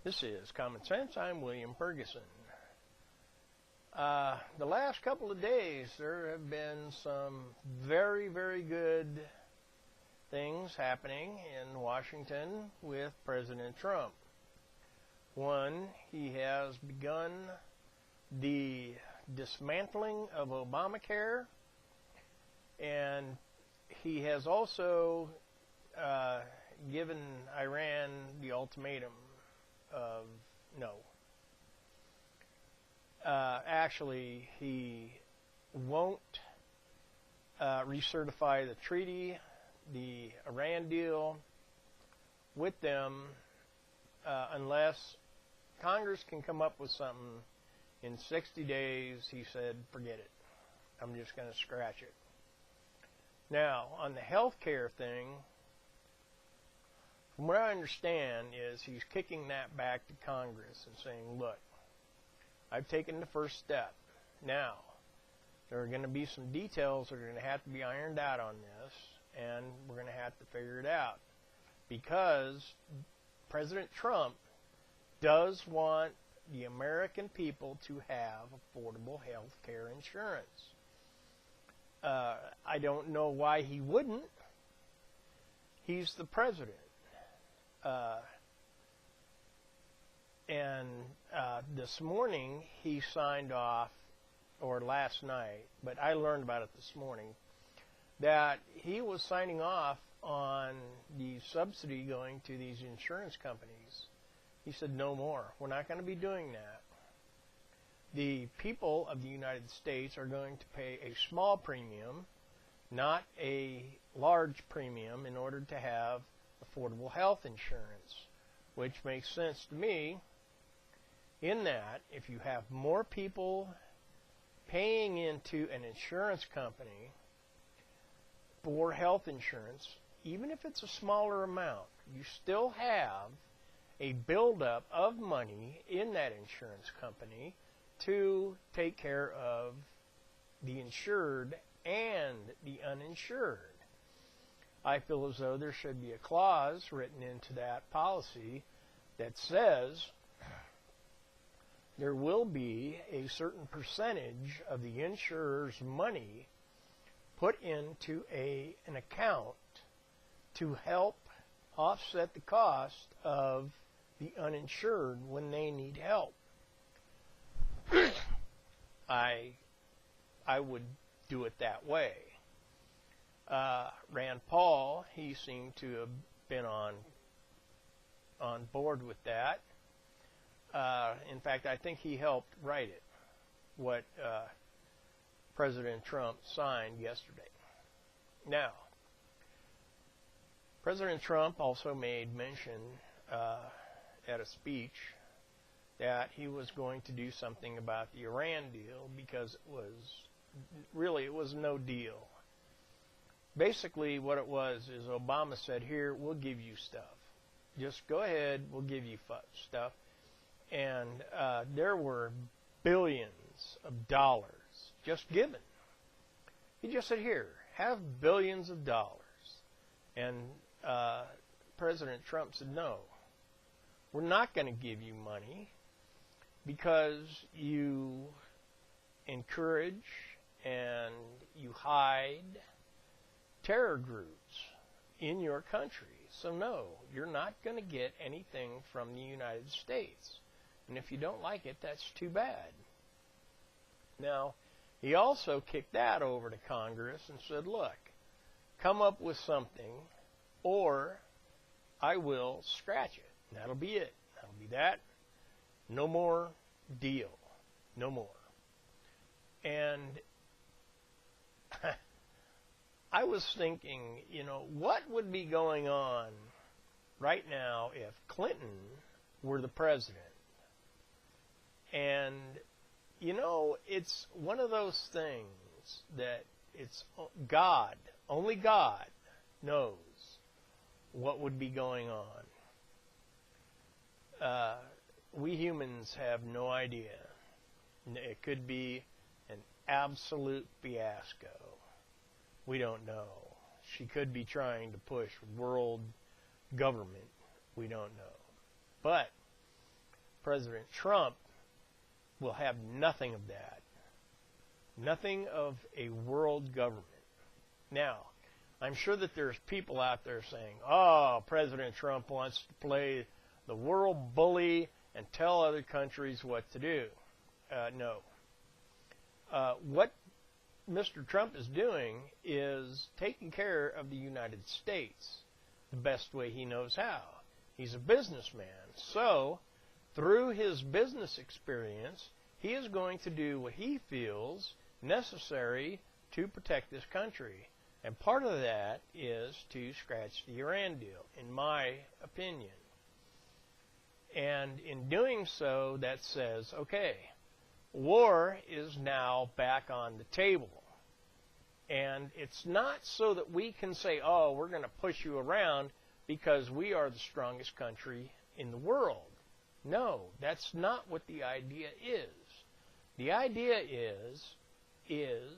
This is Common Sense. I'm William Ferguson. The last couple of days, there have been some very, very good things happening in Washington with President Trump. One, he has begun the dismantling of Obamacare, and he has also given Iran the ultimatum of no. Actually, he won't recertify the treaty, the Iran deal with them, unless Congress can come up with something in 60 days. He said, forget it. I'm just going to scratch it. Now, on the health care thing, from what I understand is he's kicking that back to Congress and saying, look, I've taken the first step. Now, there are going to be some details that are going to have to be ironed out on this, and we're going to have to figure it out. Because President Trump does want the American people to have affordable health care insurance. I don't know why he wouldn't. He's the president. This morning he signed off, or last night, but I learned about it this morning, that he was signing off on the subsidy going to these insurance companies. He said, no more. We're not going to be doing that. The people of the United States are going to pay a small premium, not a large premium, in order to have affordable health insurance, which makes sense to me in that if you have more people paying into an insurance company for health insurance, even if it's a smaller amount, you still have a buildup of money in that insurance company to take care of the insured and the uninsured. I feel as though there should be a clause written into that policy that says there will be a certain percentage of the insurer's money put into an account to help offset the cost of the uninsured when they need help. I would do it that way. Rand Paul, he seemed to have been on board with that. In fact, I think he helped write it, what President Trump signed yesterday. Now, President Trump also made mention at a speech that he was going to do something about the Iran deal because it was no deal. Basically, what it was is Obama said, here, we'll give you stuff. Just go ahead, we'll give you stuff. And there were billions of dollars just given. He just said, here, have billions of dollars. And President Trump said, no, we're not going to give you money because you encourage and you hide terror groups in your country. So no, you're not going to get anything from the United States. And if you don't like it, that's too bad. Now, he also kicked that over to Congress and said, look, come up with something or I will scratch it. And that'll be it. That'll be that. No more deal. No more. And I was thinking, what would be going on right now if Clinton were the president? And, it's one of those things that it's God, only God knows what would be going on. We humans have no idea. It could be an absolute fiasco. We don't know. She could be trying to push world government. We don't know. But President Trump will have nothing of that. Nothing of a world government. Now, I'm sure that there's people out there saying, oh, President Trump wants to play the world bully and tell other countries what to do. No. What Mr. Trump is doing is taking care of the United States the best way he knows how. He's a businessman. So, through his business experience, he is going to do what he feels necessary to protect this country. And part of that is to scratch the Iran deal, in my opinion. And in doing so, that says, okay, war is now back on the table. And it's not so that we can say, oh, we're going to push you around because we are the strongest country in the world. No, that's not what the idea is. The idea is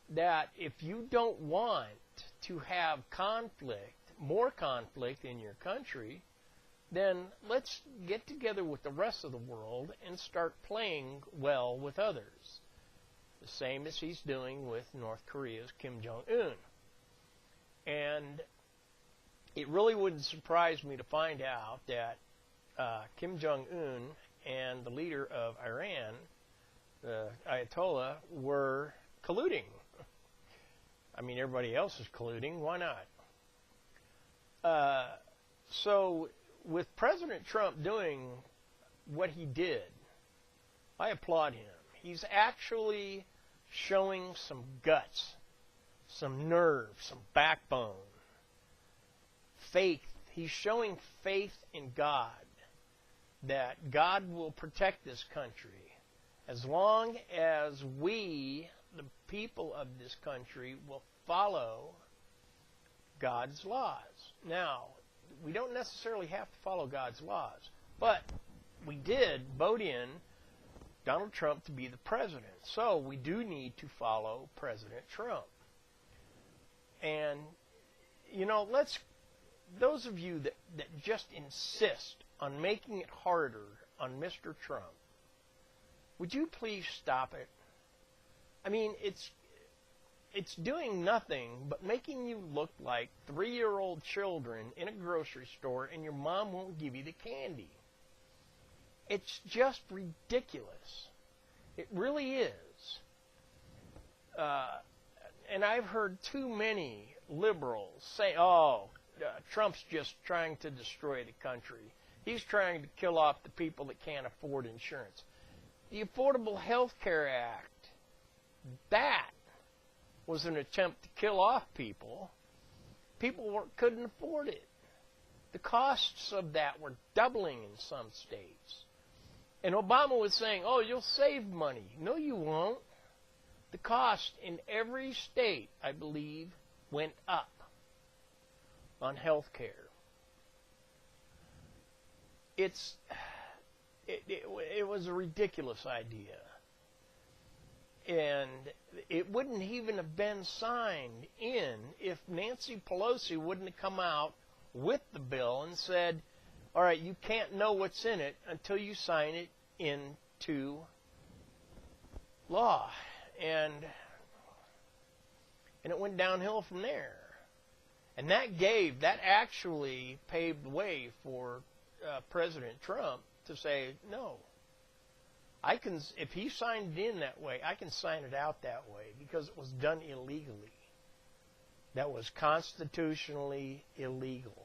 that if you don't want to have conflict, more conflict in your country, then let's get together with the rest of the world and start playing well with others. The same as he's doing with North Korea's Kim Jong-un. And it really wouldn't surprise me to find out that Kim Jong-un and the leader of Iran, the Ayatollah, were colluding. I mean, everybody else is colluding. Why not? So, with President Trump doing what he did, I applaud him. He's actually showing some guts, some nerve, some backbone, faith. He's showing faith in God, that God will protect this country as long as we, the people of this country, will follow God's laws. Now, we don't necessarily have to follow God's laws, but we did vote in Donald Trump to be the president. So we do need to follow President Trump. And, you know, those of you that just insist on making it harder on Mr. Trump, would you please stop it? I mean, it's doing nothing but making you look like 3-year-old children in a grocery store and your mom won't give you the candy. It's just ridiculous. It really is. And I've heard too many liberals say, Trump's just trying to destroy the country. He's trying to kill off the people that can't afford insurance. The Affordable Health Care Act, that was an attempt to kill off people. People couldn't afford it. The costs of that were doubling in some states. And Obama was saying, oh, you'll save money. No, you won't. The cost in every state, I believe, went up on health care. It was a ridiculous idea. And it wouldn't even have been signed in if Nancy Pelosi wouldn't have come out with the bill and said, all right, you can't know what's in it until you sign it into law. And it went downhill from there. And that actually paved the way for President Trump to say, no, if he signed it in that way, I can sign it out that way because it was done illegally. That was constitutionally illegal.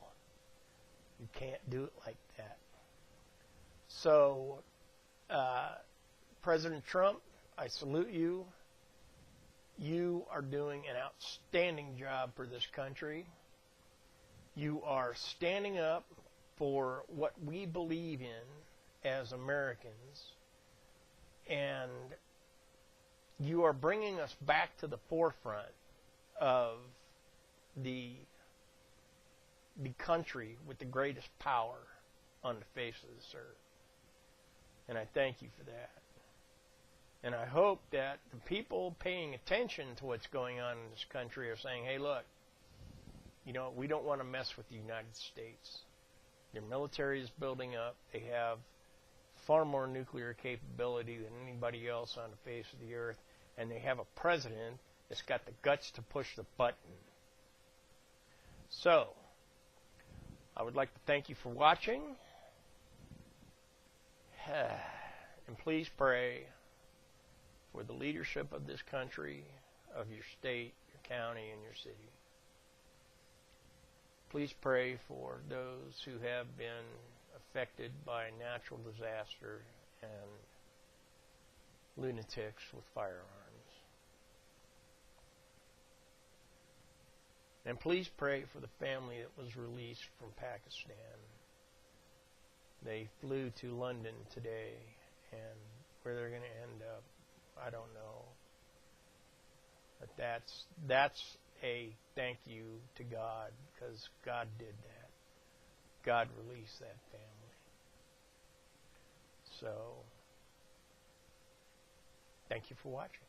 You can't do it like that. So, President Trump, I salute you. You are doing an outstanding job for this country. You are standing up for what we believe in as Americans. And you are bringing us back to the forefront of the country with the greatest power on the face of this earth. And I thank you for that. And I hope that the people paying attention to what's going on in this country are saying, hey, look, you know, we don't want to mess with the United States. Their military is building up. They have far more nuclear capability than anybody else on the face of the earth, and they have a president that's got the guts to push the button. So, I would like to thank you for watching, and please pray for the leadership of this country, of your state, your county, and your city. Please pray for those who have been affected by natural disaster and lunatics with firearms. And please pray for the family that was released from Pakistan. They flew to London today, and where they're going to end up, I don't know. But that's a thank you to God, because God did that. God released that family. So, thank you for watching.